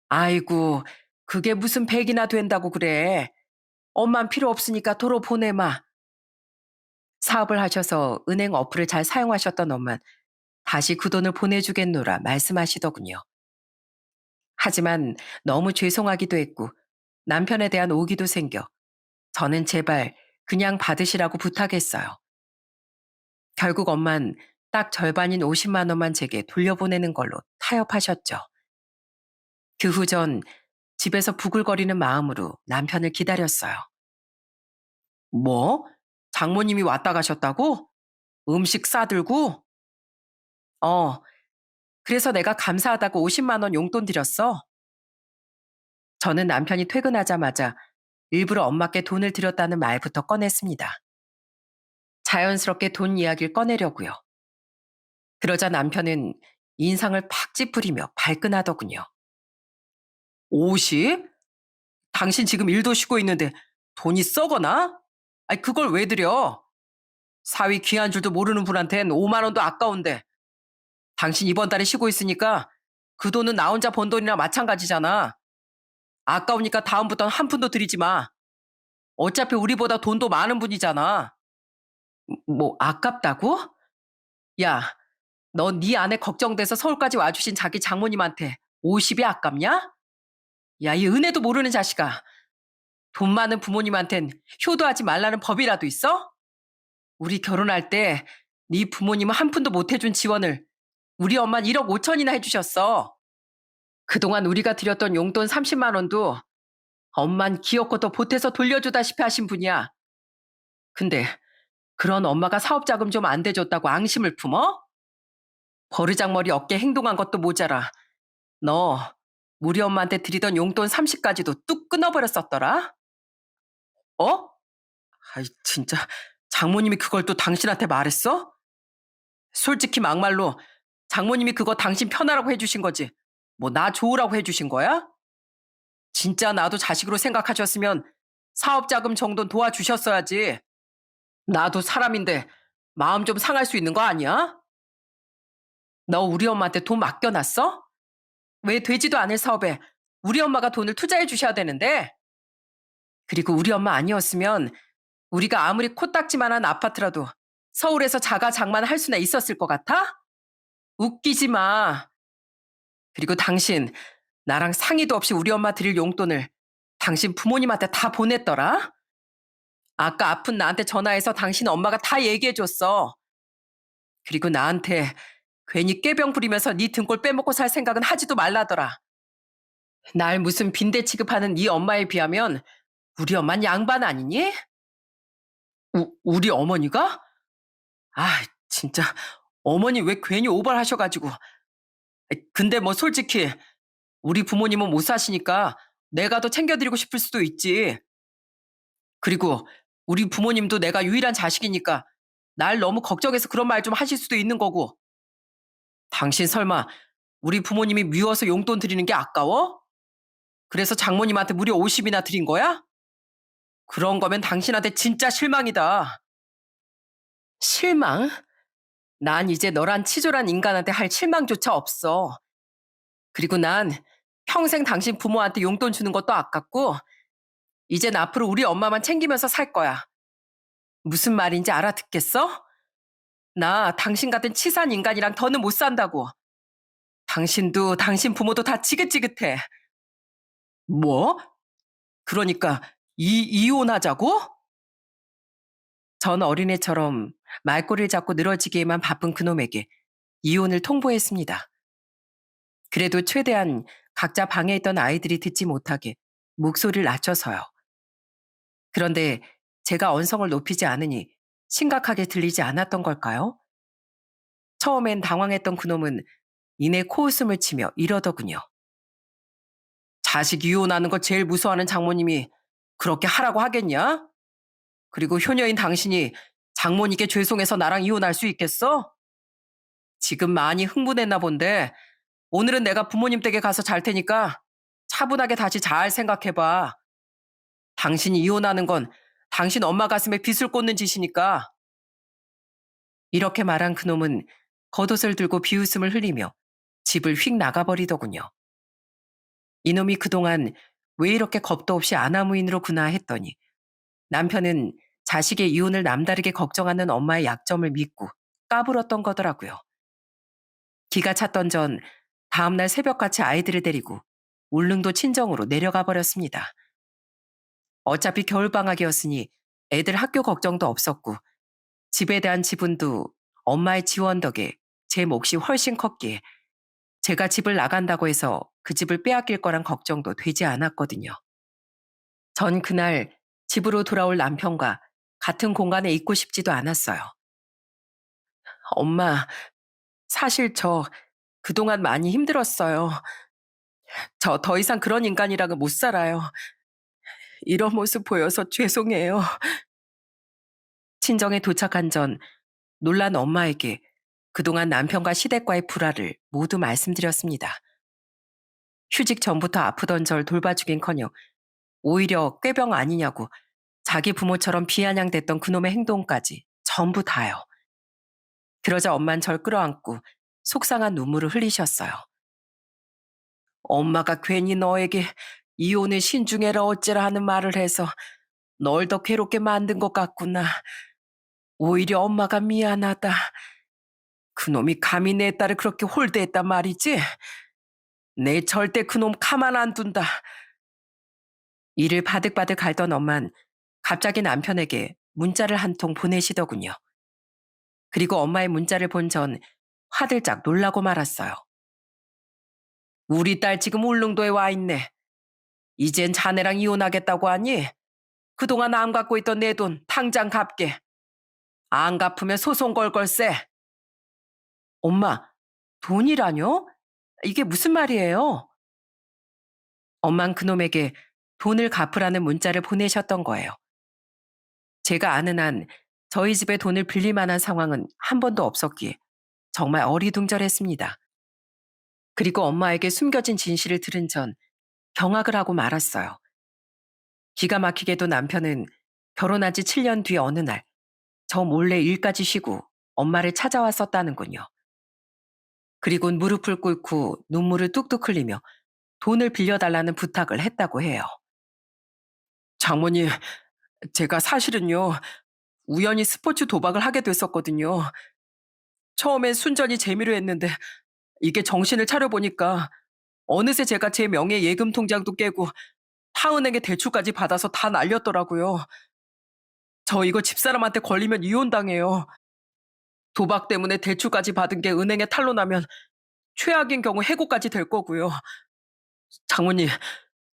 아이고, 그게 무슨 100이나 된다고 그래. 엄만 필요 없으니까 도로 보내마. 사업을 하셔서 은행 어플을 잘 사용하셨던 엄만 다시 그 돈을 보내주겠노라 말씀하시더군요. 하지만 너무 죄송하기도 했고 남편에 대한 오기도 생겨 저는 제발 그냥 받으시라고 부탁했어요. 결국 엄만 딱 절반인 50만 원만 제게 돌려보내는 걸로 타협하셨죠. 그 후 전 집에서 부글거리는 마음으로 남편을 기다렸어요. 뭐? 장모님이 왔다 가셨다고? 음식 싸들고? 어, 그래서 내가 감사하다고 50만 원 용돈 드렸어. 저는 남편이 퇴근하자마자 일부러 엄마께 돈을 드렸다는 말부터 꺼냈습니다. 자연스럽게 돈 이야기를 꺼내려고요. 그러자 남편은 인상을 팍 찌푸리며 발끈하더군요. 50? 당신 지금 일도 쉬고 있는데 돈이 썩어나? 아니, 그걸 왜 드려? 사위 귀한 줄도 모르는 분한텐 5만 원도 아까운데. 당신 이번 달에 쉬고 있으니까 그 돈은 나 혼자 번 돈이나 마찬가지잖아. 아까우니까 다음부터는 한 푼도 드리지 마. 어차피 우리보다 돈도 많은 분이잖아. 뭐 아깝다고? 야, 너 네 아내 걱정돼서 서울까지 와주신 자기 장모님한테 50이 아깝냐? 야, 이 은혜도 모르는 자식아. 돈 많은 부모님한텐 효도하지 말라는 법이라도 있어? 우리 결혼할 때 네 부모님은 한 푼도 못 해준 지원을 우리 엄마는 1억 5천이나 해주셨어. 그동안 우리가 드렸던 용돈 30만 원도 엄만 기어코 더 보태서 돌려주다시피 하신 분이야. 근데 그런 엄마가 사업자금 좀 안 대줬다고 앙심을 품어? 버르장머리 없게 행동한 것도 모자라. 너 우리 엄마한테 드리던 용돈 30까지도 뚝 끊어버렸었더라? 어? 아이 진짜 장모님이 그걸 또 당신한테 말했어? 솔직히 막말로 장모님이 그거 당신 편하라고 해주신 거지. 뭐 나 좋으라고 해주신 거야? 진짜 나도 자식으로 생각하셨으면 사업자금 정도는 도와주셨어야지. 나도 사람인데 마음 좀 상할 수 있는 거 아니야? 너 우리 엄마한테 돈 맡겨놨어? 왜 되지도 않을 사업에 우리 엄마가 돈을 투자해 주셔야 되는데? 그리고 우리 엄마 아니었으면 우리가 아무리 코딱지만한 아파트라도 서울에서 자가 장만할 수나 있었을 것 같아? 웃기지 마. 그리고 당신, 나랑 상의도 없이 우리 엄마 드릴 용돈을 당신 부모님한테 다 보냈더라? 아까 아픈 나한테 전화해서 당신 엄마가 다 얘기해줬어. 그리고 나한테 괜히 꾀병 부리면서 네 등골 빼먹고 살 생각은 하지도 말라더라. 날 무슨 빈대 취급하는 네 엄마에 비하면 우리 엄만 양반 아니니? 우리 어머니가? 아, 진짜 어머니 왜 괜히 오버하셔가지고. 근데 뭐 솔직히 우리 부모님은 못 사시니까 내가 더 챙겨드리고 싶을 수도 있지. 그리고 우리 부모님도 내가 유일한 자식이니까 날 너무 걱정해서 그런 말 좀 하실 수도 있는 거고. 당신 설마 우리 부모님이 미워서 용돈 드리는 게 아까워? 그래서 장모님한테 무려 50이나 드린 거야? 그런 거면 당신한테 진짜 실망이다. 실망? 난 이제 너란 치졸한 인간한테 할 실망조차 없어. 그리고 난 평생 당신 부모한테 용돈 주는 것도 아깝고, 이젠 앞으로 우리 엄마만 챙기면서 살 거야. 무슨 말인지 알아듣겠어? 나 당신 같은 치사한 인간이랑 더는 못 산다고. 당신도 당신 부모도 다 지긋지긋해. 뭐? 그러니까 이혼하자고? 전 어린애처럼 말꼬리를 잡고 늘어지기에만 바쁜 그놈에게 이혼을 통보했습니다. 그래도 최대한 각자 방에 있던 아이들이 듣지 못하게 목소리를 낮춰서요. 그런데 제가 언성을 높이지 않으니 심각하게 들리지 않았던 걸까요? 처음엔 당황했던 그놈은 이내 코웃음을 치며 이러더군요. 자식 이혼하는 거 제일 무서워하는 장모님이 그렇게 하라고 하겠냐? 그리고 효녀인 당신이 장모님께 죄송해서 나랑 이혼할 수 있겠어? 지금 많이 흥분했나 본데 오늘은 내가 부모님 댁에 가서 잘 테니까 차분하게 다시 잘 생각해봐. 당신이 이혼하는 건 당신 엄마 가슴에 빗을 꽂는 짓이니까. 이렇게 말한 그놈은 겉옷을 들고 비웃음을 흘리며 집을 휙 나가버리더군요. 이놈이 그동안 왜 이렇게 겁도 없이 아나무인으로구나 했더니 남편은 자식의 이혼을 남다르게 걱정하는 엄마의 약점을 믿고 까불었던 거더라고요. 기가 찼던 전 다음날 새벽같이 아이들을 데리고 울릉도 친정으로 내려가 버렸습니다. 어차피 겨울방학이었으니 애들 학교 걱정도 없었고 집에 대한 지분도 엄마의 지원 덕에 제 몫이 훨씬 컸기에 제가 집을 나간다고 해서 그 집을 빼앗길 거란 걱정도 되지 않았거든요. 전 그날 집으로 돌아올 남편과 같은 공간에 있고 싶지도 않았어요. 엄마, 사실 저 그동안 많이 힘들었어요. 저 더 이상 그런 인간이랑은 못 살아요. 이런 모습 보여서 죄송해요. 친정에 도착한 전 놀란 엄마에게 그동안 남편과 시댁과의 불화를 모두 말씀드렸습니다. 휴직 전부터 아프던 절 돌봐주긴커녕 오히려 꾀병 아니냐고 자기 부모처럼 비아냥댔던 그놈의 행동까지 전부 다요. 그러자 엄만 절 끌어안고 속상한 눈물을 흘리셨어요. 엄마가 괜히 너에게 이혼을 신중해라 어째라 하는 말을 해서 널 더 괴롭게 만든 것 같구나. 오히려 엄마가 미안하다. 그놈이 감히 내 딸을 그렇게 홀대했단 말이지? 내 절대 그놈 가만 안 둔다. 이를 바득바득 앓던 엄만 갑자기 남편에게 문자를 한 통 보내시더군요. 그리고 엄마의 문자를 본 전 화들짝 놀라고 말았어요. 우리 딸 지금 울릉도에 와 있네. 이젠 자네랑 이혼하겠다고 하니? 그동안 안 갖고 있던 내 돈 당장 갚게. 안 갚으면 소송 걸 걸세. 엄마, 돈이라뇨? 이게 무슨 말이에요? 엄만 그놈에게 돈을 갚으라는 문자를 보내셨던 거예요. 제가 아는 한 저희 집에 돈을 빌릴 만한 상황은 한 번도 없었기에 정말 어리둥절했습니다. 그리고 엄마에게 숨겨진 진실을 들은 전 경악을 하고 말았어요. 기가 막히게도 남편은 결혼한 지 7년 뒤 어느 날 저 몰래 일까지 쉬고 엄마를 찾아왔었다는군요. 그리곤 무릎을 꿇고 눈물을 뚝뚝 흘리며 돈을 빌려달라는 부탁을 했다고 해요. 장모님, 제가 사실은요, 우연히 스포츠 도박을 하게 됐었거든요. 처음엔 순전히 재미로 했는데 이게 정신을 차려보니까 어느새 제가 제 명의 예금 통장도 깨고 타은행에 대출까지 받아서 다 날렸더라고요. 저 이거 집사람한테 걸리면 이혼당해요. 도박 때문에 대출까지 받은 게 은행에 탄로나면 최악인 경우 해고까지 될 거고요. 장모님,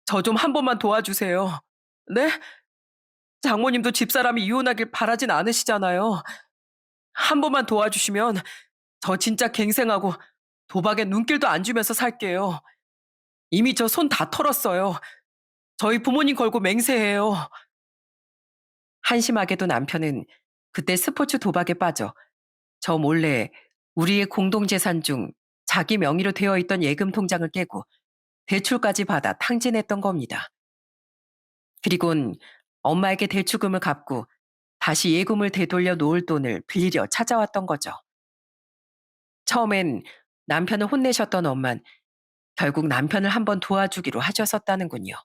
저 좀 한 번만 도와주세요. 네? 장모님도 집사람이 이혼하길 바라진 않으시잖아요. 한 번만 도와주시면 저 진짜 갱생하고 도박에 눈길도 안 주면서 살게요. 이미 저 손 다 털었어요. 저희 부모님 걸고 맹세해요. 한심하게도 남편은 그때 스포츠 도박에 빠져 저 몰래 우리의 공동재산 중 자기 명의로 되어 있던 예금 통장을 깨고 대출까지 받아 탕진했던 겁니다. 그리곤 엄마에게 대출금을 갚고 다시 예금을 되돌려 놓을 돈을 빌리려 찾아왔던 거죠. 처음엔 남편을 혼내셨던 엄만 결국 남편을 한번 도와주기로 하셨었다는군요.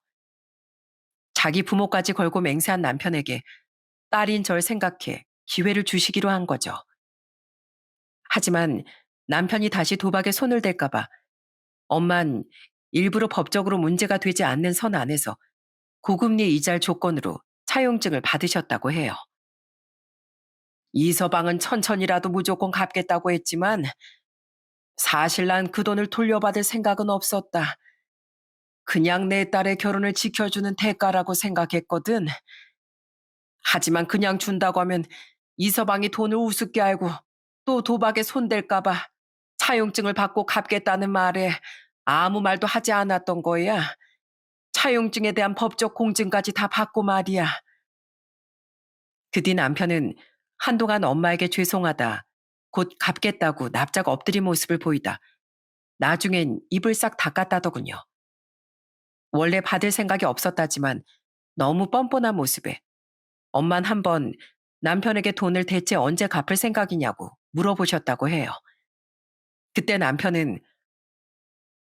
자기 부모까지 걸고 맹세한 남편에게 딸인 절 생각해 기회를 주시기로 한 거죠. 하지만 남편이 다시 도박에 손을 댈까봐 엄만 일부러 법적으로 문제가 되지 않는 선 안에서 고금리 이자를 조건으로 차용증을 받으셨다고 해요. 이서방은 천천히라도 무조건 갚겠다고 했지만 사실 난 그 돈을 돌려받을 생각은 없었다. 그냥 내 딸의 결혼을 지켜주는 대가라고 생각했거든. 하지만 그냥 준다고 하면 이서방이 돈을 우습게 알고 또 도박에 손댈까봐 차용증을 받고 갚겠다는 말에 아무 말도 하지 않았던 거야. 차용증에 대한 법적 공증까지 다 받고 말이야. 그 뒤 남편은 한동안 엄마에게 죄송하다, 곧 갚겠다고 납작 엎드린 모습을 보이다 나중엔 입을 싹 닦았다더군요. 원래 받을 생각이 없었다지만 너무 뻔뻔한 모습에 엄만 한번 남편에게 돈을 대체 언제 갚을 생각이냐고 물어보셨다고 해요. 그때 남편은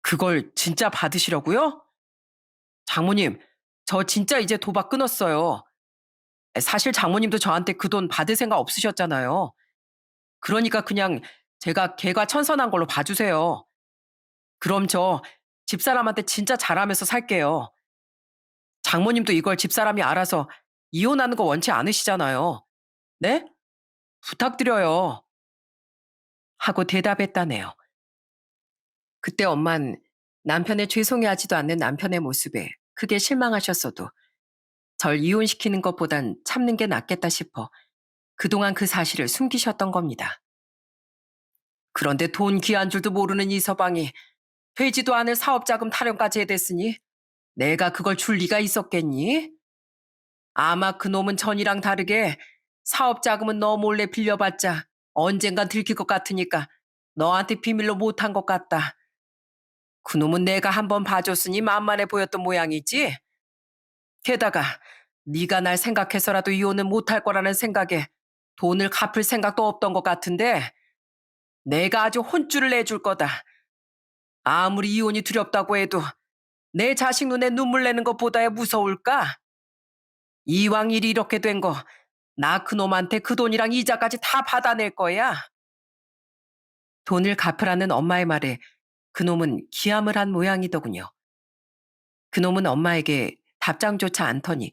그걸 진짜 받으시려고요? 장모님, 저 진짜 이제 도박 끊었어요. 사실 장모님도 저한테 그 돈 받을 생각 없으셨잖아요. 그러니까 그냥 제가 개가 천선한 걸로 봐주세요. 그럼 저 집사람한테 진짜 잘하면서 살게요. 장모님도 이걸 집사람이 알아서 이혼하는 거 원치 않으시잖아요. 네? 부탁드려요. 하고 대답했다네요. 그때 엄만 남편의 죄송해하지도 않는 남편의 모습에 크게 실망하셨어도 절 이혼시키는 것보단 참는 게 낫겠다 싶어 그동안 그 사실을 숨기셨던 겁니다. 그런데 돈 귀한 줄도 모르는 이 서방이 되지도 않을 사업자금 타령까지 해댔으니 내가 그걸 줄 리가 있었겠니? 아마 그놈은 전이랑 다르게 사업자금은 너 몰래 빌려봤자 언젠간 들킬 것 같으니까 너한테 비밀로 못한 것 같다. 그놈은 내가 한번 봐줬으니 만만해 보였던 모양이지? 게다가 네가 날 생각해서라도 이혼은 못할 거라는 생각에 돈을 갚을 생각도 없던 것 같은데 내가 아주 혼쭐을 내줄 거다. 아무리 이혼이 두렵다고 해도 내 자식 눈에 눈물 내는 것보다야 무서울까? 이왕 일이 이렇게 된 거 나 그놈한테 그 돈이랑 이자까지 다 받아낼 거야. 돈을 갚으라는 엄마의 말에 그놈은 기함을 한 모양이더군요. 그놈은 엄마에게 답장조차 않더니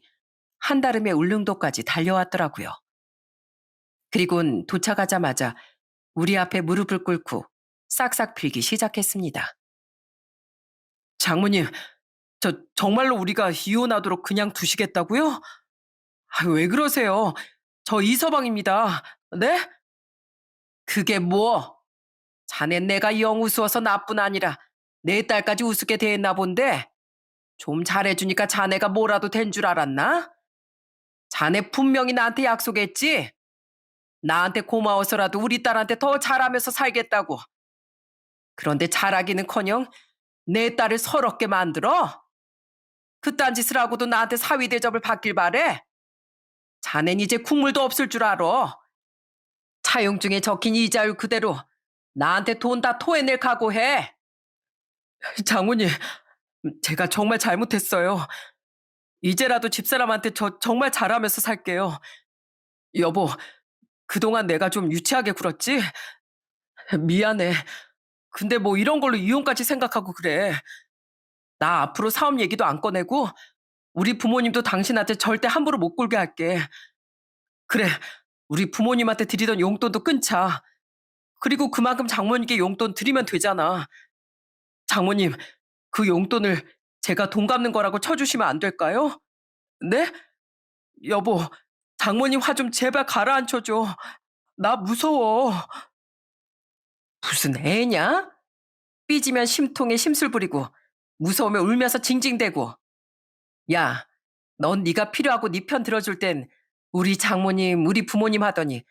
한달음에 울릉도까지 달려왔더라고요. 그리곤 도착하자마자 우리 앞에 무릎을 꿇고 싹싹 빌기 시작했습니다. 장모님, 저 정말로 우리가 이혼하도록 그냥 두시겠다고요? 왜 그러세요? 저 이서방입니다. 네? 그게 뭐? 자넨 내가 영 우스워서 나뿐 아니라 내 딸까지 우습게 대했나 본데 좀 잘해주니까 자네가 뭐라도 된 줄 알았나? 자네 분명히 나한테 약속했지? 나한테 고마워서라도 우리 딸한테 더 잘하면서 살겠다고. 그런데 잘하기는커녕 내 딸을 서럽게 만들어? 그딴 짓을 하고도 나한테 사위 대접을 받길 바래? 자넨 이제 국물도 없을 줄 알아. 차용증에 적힌 이자율 그대로 나한테 돈 다 토해낼 각오해. 장모님, 제가 정말 잘못했어요. 이제라도 집사람한테 저 정말 잘하면서 살게요. 여보, 그동안 내가 좀 유치하게 굴었지? 미안해. 근데 뭐 이런 걸로 이혼까지 생각하고 그래. 나 앞으로 사업 얘기도 안 꺼내고 우리 부모님도 당신한테 절대 함부로 못 굴게 할게. 그래, 우리 부모님한테 드리던 용돈도 끊자. 그리고 그만큼 장모님께 용돈 드리면 되잖아. 장모님, 그 용돈을 제가 돈 갚는 거라고 쳐주시면 안 될까요? 네? 여보, 장모님 화 좀 제발 가라앉혀줘. 나 무서워. 무슨 애냐? 삐지면 심통에 심술 부리고 무서우면 울면서 징징대고. 야, 넌 네가 필요하고 네 편 들어줄 땐 우리 장모님, 우리 부모님 하더니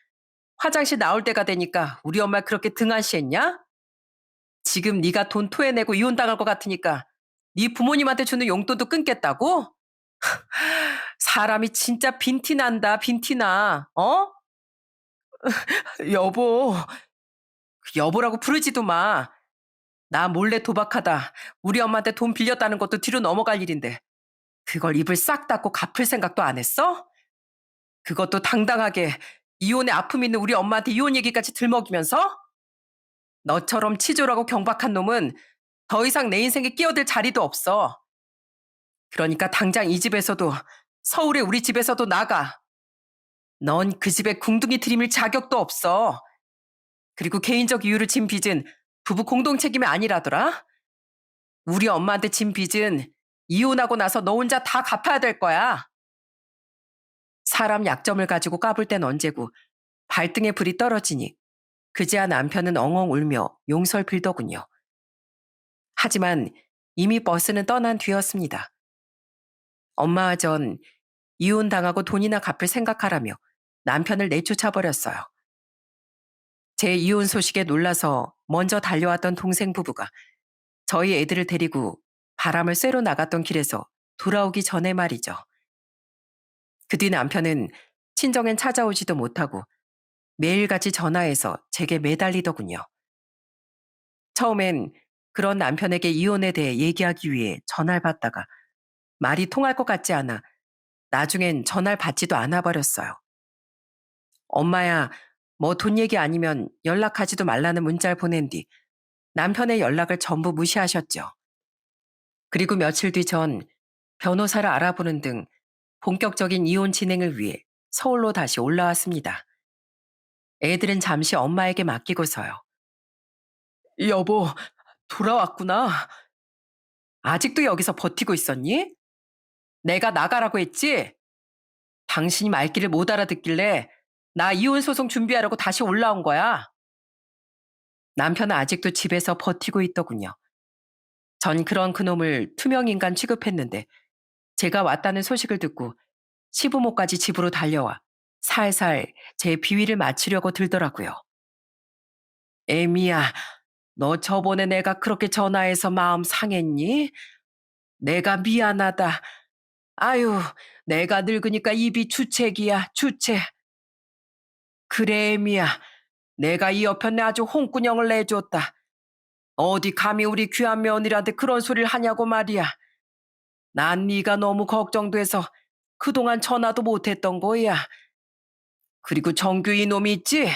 화장실 나올 때가 되니까 우리 엄마 그렇게 등한시했냐? 지금 네가 돈 토해내고 이혼당할 것 같으니까 네 부모님한테 주는 용돈도 끊겠다고? 사람이 진짜 빈티난다, 빈티나. 어? 여보, 여보라고 부르지도 마. 나 몰래 도박하다 우리 엄마한테 돈 빌렸다는 것도 뒤로 넘어갈 일인데 그걸 입을 싹 닫고 갚을 생각도 안 했어? 그것도 당당하게 이혼의 아픔 있는 우리 엄마한테 이혼 얘기까지 들먹이면서? 너처럼 치졸하고 경박한 놈은 더 이상 내 인생에 끼어들 자리도 없어. 그러니까 당장 이 집에서도 서울의 우리 집에서도 나가. 넌 그 집에 궁둥이 들이밀 자격도 없어. 그리고 개인적 이유를 진 빚은 부부 공동 책임이 아니라더라. 우리 엄마한테 진 빚은 이혼하고 나서 너 혼자 다 갚아야 될 거야. 사람 약점을 가지고 까불 땐 언제고 발등에 불이 떨어지니 그제야 남편은 엉엉 울며 용서를 빌더군요. 하지만 이미 버스는 떠난 뒤였습니다. 엄마와 전 이혼당하고 돈이나 갚을 생각하라며 남편을 내쫓아버렸어요. 제 이혼 소식에 놀라서 먼저 달려왔던 동생 부부가 저희 애들을 데리고 바람을 쐬러 나갔던 길에서 돌아오기 전에 말이죠. 그 뒤 남편은 친정엔 찾아오지도 못하고 매일같이 전화해서 제게 매달리더군요. 처음엔 그런 남편에게 이혼에 대해 얘기하기 위해 전화를 받다가 말이 통할 것 같지 않아 나중엔 전화를 받지도 않아 버렸어요. 엄마야, 뭐 돈 얘기 아니면 연락하지도 말라는 문자를 보낸 뒤 남편의 연락을 전부 무시하셨죠. 그리고 며칠 뒤 전 변호사를 알아보는 등 본격적인 이혼 진행을 위해 서울로 다시 올라왔습니다. 애들은 잠시 엄마에게 맡기고서요. 여보, 돌아왔구나. 아직도 여기서 버티고 있었니? 내가 나가라고 했지? 당신이 말귀를 못 알아듣길래 나 이혼 소송 준비하려고 다시 올라온 거야. 남편은 아직도 집에서 버티고 있더군요. 전 그런 그놈을 투명인간 취급했는데 제가 왔다는 소식을 듣고 시부모까지 집으로 달려와 살살 제 비위를 맞추려고 들더라고요. 애미야, 너 저번에 내가 그렇게 전화해서 마음 상했니? 내가 미안하다. 아유, 내가 늙으니까 입이 주책이야, 주책. 그래, 애미야. 내가 이 여편네 아주 홍군형을 내줬다. 어디 감히 우리 귀한 며느리한테 그런 소리를 하냐고 말이야. 난 네가 너무 걱정돼서 그동안 전화도 못했던 거야. 그리고 정규 이놈이 있지?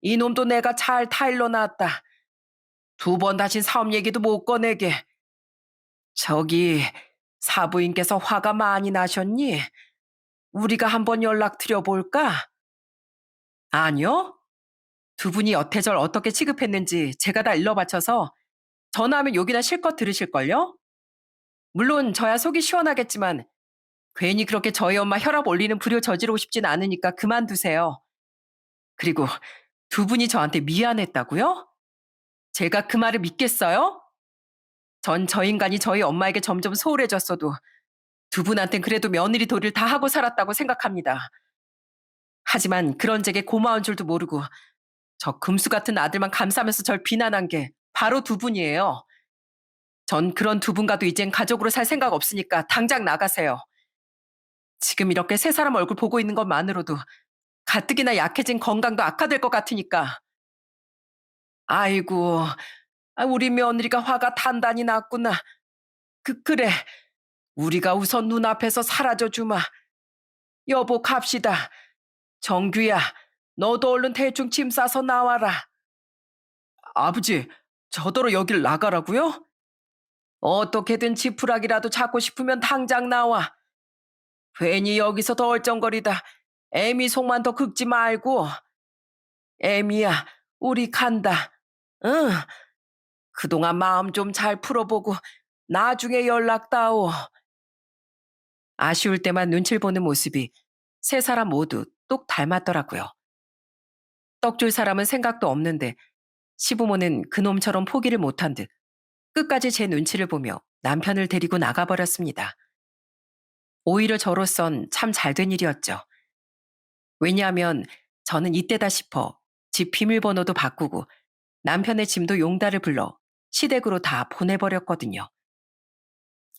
이놈도 내가 잘 타일러 놨다. 두 번 다신 사업 얘기도 못 꺼내게. 저기 사부인께서 화가 많이 나셨니? 우리가 한번 연락드려 볼까? 아니요. 두 분이 여태절 어떻게 취급했는지 제가 다 일러바쳐서 전화하면 욕이나 실컷 들으실걸요? 물론 저야 속이 시원하겠지만 괜히 그렇게 저희 엄마 혈압 올리는 불효 저지르고 싶진 않으니까 그만두세요. 그리고 두 분이 저한테 미안했다고요? 제가 그 말을 믿겠어요? 전 저 인간이 저희 엄마에게 점점 소홀해졌어도 두 분한텐 그래도 며느리 도리를 다 하고 살았다고 생각합니다. 하지만 그런 제게 고마운 줄도 모르고 저 금수 같은 아들만 감싸면서 절 비난한 게 바로 두 분이에요. 전 그런 두 분과도 이젠 가족으로 살 생각 없으니까 당장 나가세요. 지금 이렇게 세 사람 얼굴 보고 있는 것만으로도 가뜩이나 약해진 건강도 악화될 것 같으니까. 아이고, 우리 며느리가 화가 단단히 났구나. 그래. 우리가 우선 눈앞에서 사라져 주마. 여보, 갑시다. 정규야, 너도 얼른 대충 짐 싸서 나와라. 아버지, 저더러 여길 나가라고요? 어떻게든 지푸라기라도 잡고 싶으면 당장 나와. 괜히 여기서 더 얼쩡거리다 애미 속만 더 긁지 말고. 애미야, 우리 간다. 응, 그동안 마음 좀 잘 풀어보고 나중에 연락다오. 아쉬울 때만 눈치를 보는 모습이 세 사람 모두 똑 닮았더라고요. 떡 줄 사람은 생각도 없는데 시부모는 그놈처럼 포기를 못한 듯 끝까지 제 눈치를 보며 남편을 데리고 나가버렸습니다. 오히려 저로선 참 잘된 일이었죠. 왜냐하면 저는 이때다 싶어 집 비밀번호도 바꾸고 남편의 짐도 용달을 불러 시댁으로 다 보내버렸거든요.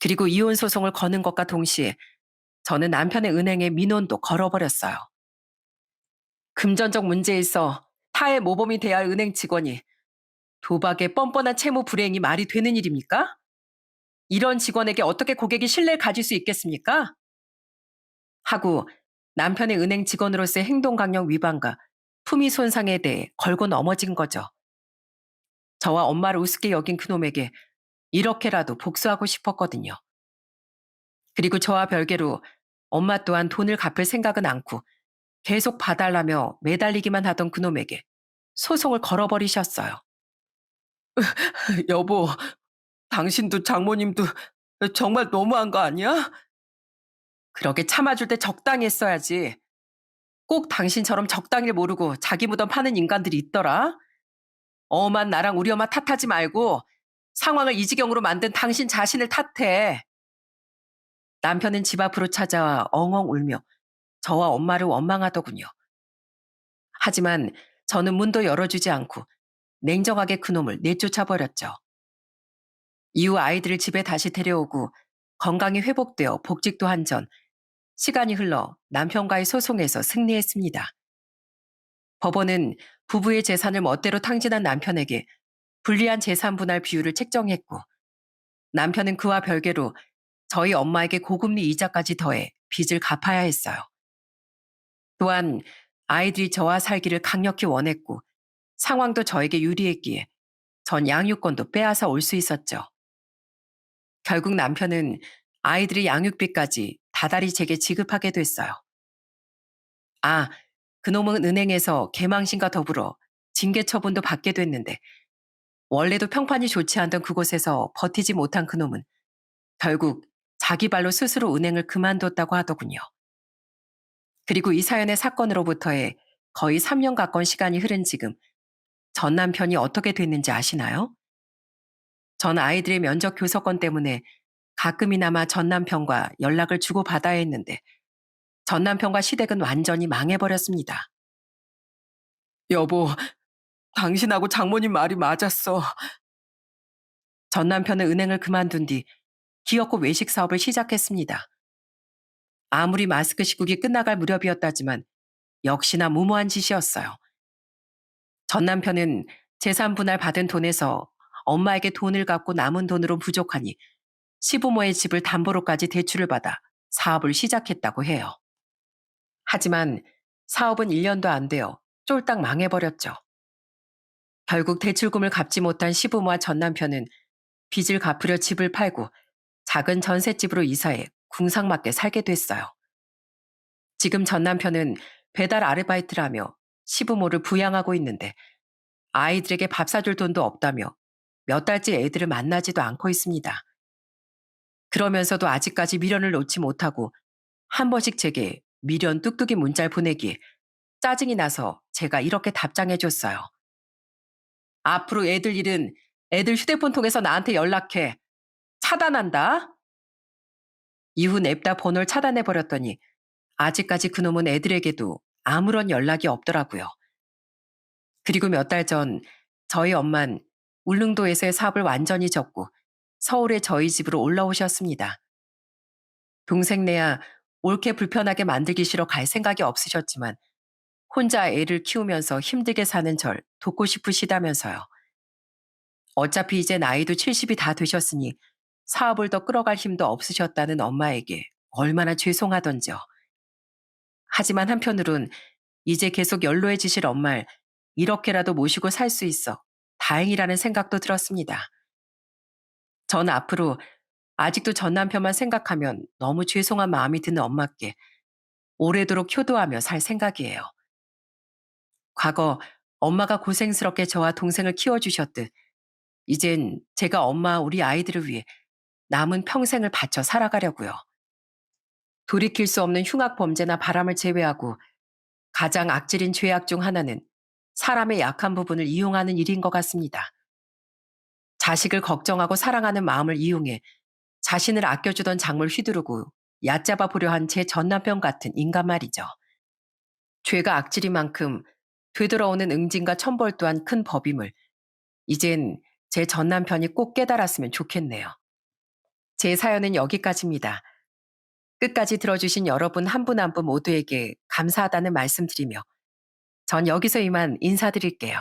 그리고 이혼 소송을 거는 것과 동시에 저는 남편의 은행에 민원도 걸어버렸어요. 금전적 문제에 있어 타의 모범이 돼야 할 은행 직원이 도박에 뻔뻔한 채무 불이행이 말이 되는 일입니까? 이런 직원에게 어떻게 고객이 신뢰를 가질 수 있겠습니까? 하고 남편의 은행 직원으로서의 행동 강령 위반과 품위 손상에 대해 걸고 넘어진 거죠. 저와 엄마를 우습게 여긴 그놈에게 이렇게라도 복수하고 싶었거든요. 그리고 저와 별개로 엄마 또한 돈을 갚을 생각은 않고 계속 봐달라며 매달리기만 하던 그놈에게 소송을 걸어버리셨어요. 여보, 당신도 장모님도 정말 너무한 거 아니야? 그렇게 참아줄 때 적당히 했어야지. 꼭 당신처럼 적당히를 모르고 자기 무덤 파는 인간들이 있더라. 엄한 나랑 우리 엄마 탓하지 말고 상황을 이 지경으로 만든 당신 자신을 탓해. 남편은 집 앞으로 찾아와 엉엉 울며 저와 엄마를 원망하더군요. 하지만 저는 문도 열어주지 않고 냉정하게 그놈을 내쫓아 버렸죠. 이후 아이들을 집에 다시 데려오고 건강이 회복되어 복직도 한 전 시간이 흘러 남편과의 소송에서 승리했습니다. 법원은 부부의 재산을 멋대로 탕진한 남편에게 불리한 재산 분할 비율을 책정했고 남편은 그와 별개로 저희 엄마에게 고금리 이자까지 더해 빚을 갚아야 했어요. 또한 아이들이 저와 살기를 강력히 원했고 상황도 저에게 유리했기에 전 양육권도 빼앗아 올 수 있었죠. 결국 남편은 아이들의 양육비까지 다달이 제게 지급하게 됐어요. 아, 그놈은 은행에서 개망신과 더불어 징계 처분도 받게 됐는데 원래도 평판이 좋지 않던 그곳에서 버티지 못한 그놈은 결국 자기 발로 스스로 은행을 그만뒀다고 하더군요. 그리고 이 사연의 사건으로부터의 거의 3년 가까운 시간이 흐른 지금 전 남편이 어떻게 됐는지 아시나요? 전 아이들의 면접 교섭권 때문에 가끔이나마 전 남편과 연락을 주고받아야 했는데 전 남편과 시댁은 완전히 망해버렸습니다. 여보, 당신하고 장모님 말이 맞았어. 전 남편은 은행을 그만둔 뒤 기업고 외식 사업을 시작했습니다. 아무리 마스크 시국이 끝나갈 무렵이었다지만 역시나 무모한 짓이었어요. 전 남편은 재산 분할 받은 돈에서 엄마에게 돈을 갚고 남은 돈으로 부족하니 시부모의 집을 담보로까지 대출을 받아 사업을 시작했다고 해요. 하지만 사업은 1년도 안 되어 쫄딱 망해버렸죠. 결국 대출금을 갚지 못한 시부모와 전 남편은 빚을 갚으려 집을 팔고 작은 전셋집으로 이사해 궁상맞게 살게 됐어요. 지금 전 남편은 배달 아르바이트를 하며 시부모를 부양하고 있는데 아이들에게 밥 사줄 돈도 없다며 몇 달째 애들을 만나지도 않고 있습니다. 그러면서도 아직까지 미련을 놓지 못하고 한 번씩 제게 미련 뚝뚝이 문자를 보내기에 짜증이 나서 제가 이렇게 답장해 줬어요. 앞으로 애들 일은 애들 휴대폰 통해서 나한테 연락해. 차단한다. 이후 냅다 번호를 차단해 버렸더니 아직까지 그놈은 애들에게도 아무런 연락이 없더라고요. 그리고 몇 달 전 저희 엄만 울릉도에서의 사업을 완전히 접고 서울에 저희 집으로 올라오셨습니다. 동생네야 옳게 불편하게 만들기 싫어 갈 생각이 없으셨지만 혼자 애를 키우면서 힘들게 사는 절 돕고 싶으시다면서요. 어차피 이제 나이도 70이 다 되셨으니 사업을 더 끌어갈 힘도 없으셨다는 엄마에게 얼마나 죄송하던지요. 하지만 한편으론 이제 계속 연로해지실 엄마를 이렇게라도 모시고 살 수 있어 다행이라는 생각도 들었습니다. 전 앞으로 아직도 전 남편만 생각하면 너무 죄송한 마음이 드는 엄마께 오래도록 효도하며 살 생각이에요. 과거 엄마가 고생스럽게 저와 동생을 키워주셨듯 이젠 제가 엄마 우리 아이들을 위해 남은 평생을 바쳐 살아가려고요. 돌이킬 수 없는 흉악 범죄나 바람을 제외하고 가장 악질인 죄악 중 하나는 사람의 약한 부분을 이용하는 일인 것 같습니다. 자식을 걱정하고 사랑하는 마음을 이용해 자신을 아껴주던 장물 휘두르고 얕잡아 보려 한 제 전남편 같은 인간 말이죠. 죄가 악질인 만큼 되돌아오는 응징과 천벌 또한 큰 법임을 이젠 제 전남편이 꼭 깨달았으면 좋겠네요. 제 사연은 여기까지입니다. 끝까지 들어주신 여러분 한 분 한 분 모두에게 감사하다는 말씀드리며 전 여기서 이만 인사드릴게요.